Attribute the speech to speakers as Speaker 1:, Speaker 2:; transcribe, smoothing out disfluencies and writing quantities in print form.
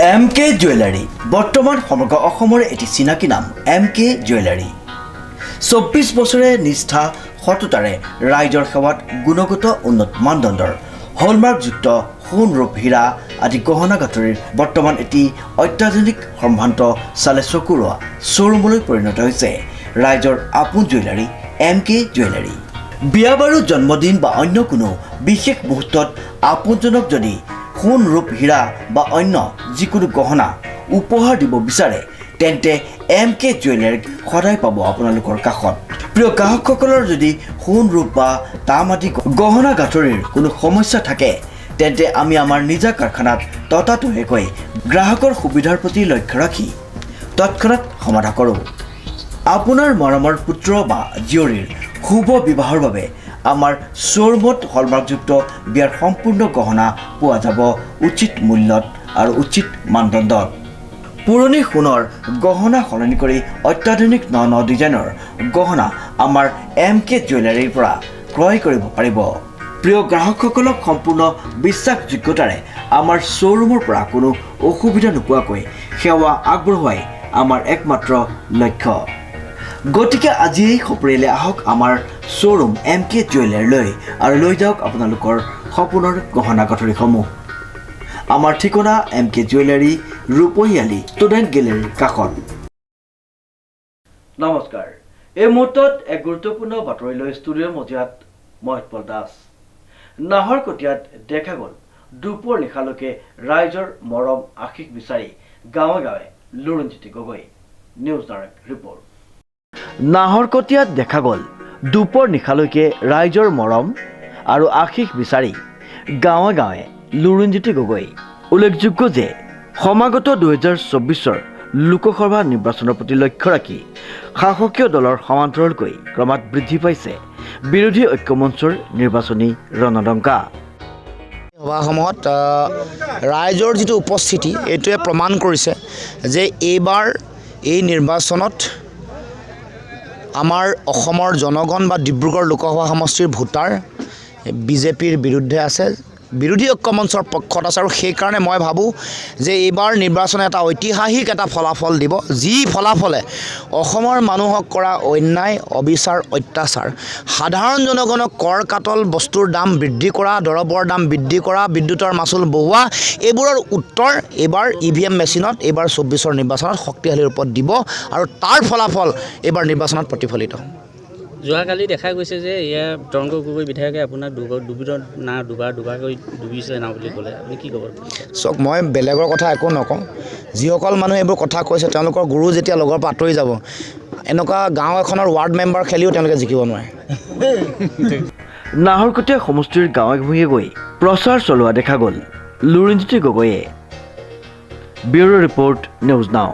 Speaker 1: MK jewellery বৰ্তমান সমগ্ৰ অসমৰ এটি চিনাকি নাম MK জুৱেলাৰী 24 বছৰে নিষ্ঠা সততাৰে ৰাইজৰ সেৱাত গুণগত উন্নত মানদণ্ডৰ হলমাৰ্কযুক্ত সোণ ৰূপ হীৰা আদি গহনা গাঁথৰিৰ বৰ্তমান এটি অত্যাধুনিক সম্ভ্ৰান্ত চালে চকুৰোৱা শ্ব'ৰুমলৈ পৰিণত হৈছে ৰাইজৰ আপোন জুৱেলাৰী MK জুৱেলাৰী। বিয়া বাৰু জন্মদিন বা অন্য কোনো বিশেষ মুহূৰ্তত আপোনজনক যদি সোণ ৰূপ হীৰা বা অন্য যিকোনো গহনা উপহাৰ দিব বিচাৰে তেন্তে MK জুৱেলাৰীক সদায় পাব আপোনালোকৰ কাষত। প্ৰিয় গ্ৰাহকসকলৰ যদি সোণ ৰূপ বা তাম আদি গহনা গাঁথৰিৰ কোনো সমস্যা থাকে তেন্তে আমি আমাৰ নিজা কাৰখানাত ততাতৈয়াকৈ গ্ৰাহকৰ সুবিধাৰ প্ৰতি লক্ষ্য ৰাখি তৎক্ষণাত সমাধা কৰোঁ। আপোনাৰ মৰমৰ পুত্ৰ বা জীয়ৰীৰ শুভ বিবাহৰ বাবে আমাৰ শ্ব'ৰুমত হলমাৰ্কযুক্ত বিয়াৰ সম্পূৰ্ণ গহনা পোৱা যাব উচিত মূল্যত আৰু উচিত মানদণ্ডত। পুৰণি সোণৰ গহনা সলনি কৰি অত্যাধুনিক ন ডিজাইনৰ গহনা আমাৰ MK জুৱেলাৰীৰ পৰা ক্ৰয় কৰিব পাৰিব। প্ৰিয় গ্ৰাহকসকলক সম্পূৰ্ণ বিশ্বাসযোগ্যতাৰে আমাৰ শ্ব'ৰুমৰ পৰা কোনো অসুবিধা নোপোৱাকৈ সেৱা আগবঢ়োৱাই আমাৰ একমাত্ৰ লক্ষ্য। গতিকে আজিয়েই সপৰিয়ালে আহক আমাৰ শ্ব'ৰুম MK জুৱেলাৰীলৈ আৰু লৈ যাওক আপোনালোকৰ সপোনৰ গহনা গাঁথৰিসমূহ। আমাৰ ঠিকনা MK জুৱেলাৰী ৰূপহীয়ালি ষ্টুডেণ্ট গেলেৰীৰ কাষত। নমস্কাৰ, এই মুহূৰ্তত এক গুৰুত্বপূৰ্ণ বাতৰিলৈ ষ্টুডিঅ'ৰ মজিয়াত মই উৎপল দাস। নাহৰকটীয়াত দেখা গ'ল দুপৰ নিশালৈকে ৰাইজৰ মৰম আশীষ বিচাৰি গাঁৱে গাঁৱে Lurinjyoti Gogoi. News direct report. নাহৰকটীয়াত দেখা গ'ল দুপৰ নিশালৈকে ৰাইজৰ মৰম আৰু আশীষ বিচাৰি গাঁৱে গাঁৱে লুৰিণজ্যোতি গগৈ। উল্লেখযোগ্য যে সমাগত 2024 লোকসভা নিৰ্বাচনৰ প্ৰতি লক্ষ্য ৰাখি শাসকীয় দলৰ সমান্তৰালকৈ ক্ৰমাৎ বৃদ্ধি পাইছে বিৰোধী ঐক্যমঞ্চৰ নিৰ্বাচনী ৰণদংকা।
Speaker 2: সভাসমূহত ৰাইজৰ যিটো উপস্থিতি এইটোৱে প্ৰমাণ কৰিছে যে এইবাৰ এই নিৰ্বাচনত আমাৰ অসমৰ জনগণ বা ডিব্ৰুগড় লোকসভা সমষ্টিৰ ভোটাৰ বিজেপিৰ বিৰুদ্ধে আছে, বিৰোধী ঐক্যমঞ্চৰ পক্ষত আছে। আৰু সেইকাৰণে মই ভাবোঁ যে এইবাৰ নিৰ্বাচনে এটা ঐতিহাসিক এটা ফলাফল দিব, যি ফলাফলে অসমৰ মানুহক কৰা অন্যায় অবিচাৰ অত্যাচাৰ, সাধাৰণ জনগণক কৰ কাটল বস্তুৰ দাম বৃদ্ধি কৰা, দৰৱৰ দাম বৃদ্ধি কৰা, বিদ্যুতৰ মাচুল বঢ়োৱা, এইবোৰৰ উত্তৰ এইবাৰ EVM মেচিনত এইবাৰ 24 নিৰ্বাচনত শক্তিশালী ৰূপত দিব আৰু তাৰ ফলাফল এইবাৰ নিৰ্বাচনত প্ৰতিফলিত।
Speaker 3: যোৱাকালি দেখা গৈছে যে এয়া তৰংগ গগৈ বিধায়কে আপোনাৰ দুবাৰকৈ ডুবিছে না বুলি ক'লে, আপুনি কি ক'ব?
Speaker 2: চাওক, মই বেলেগৰ কথা একো নকওঁ। যিসকল মানুহে এইবোৰ কথা কৈছে তেওঁলোকৰ গুৰু যেতিয়া লগৰ পৰা আঁতৰি যাব, এনেকুৱা গাঁও এখনৰ ৱাৰ্ড মেম্বাৰ খেলিও তেওঁলোকে জিকিব নোৱাৰে।
Speaker 1: নাহৰকটীয়া সমষ্টিৰ গাঁৱে ভূঞে গৈ প্ৰচাৰ চলোৱা দেখা গ'ল লুৰিণজ্যোতি গগৈয়ে। Bureau report, news now.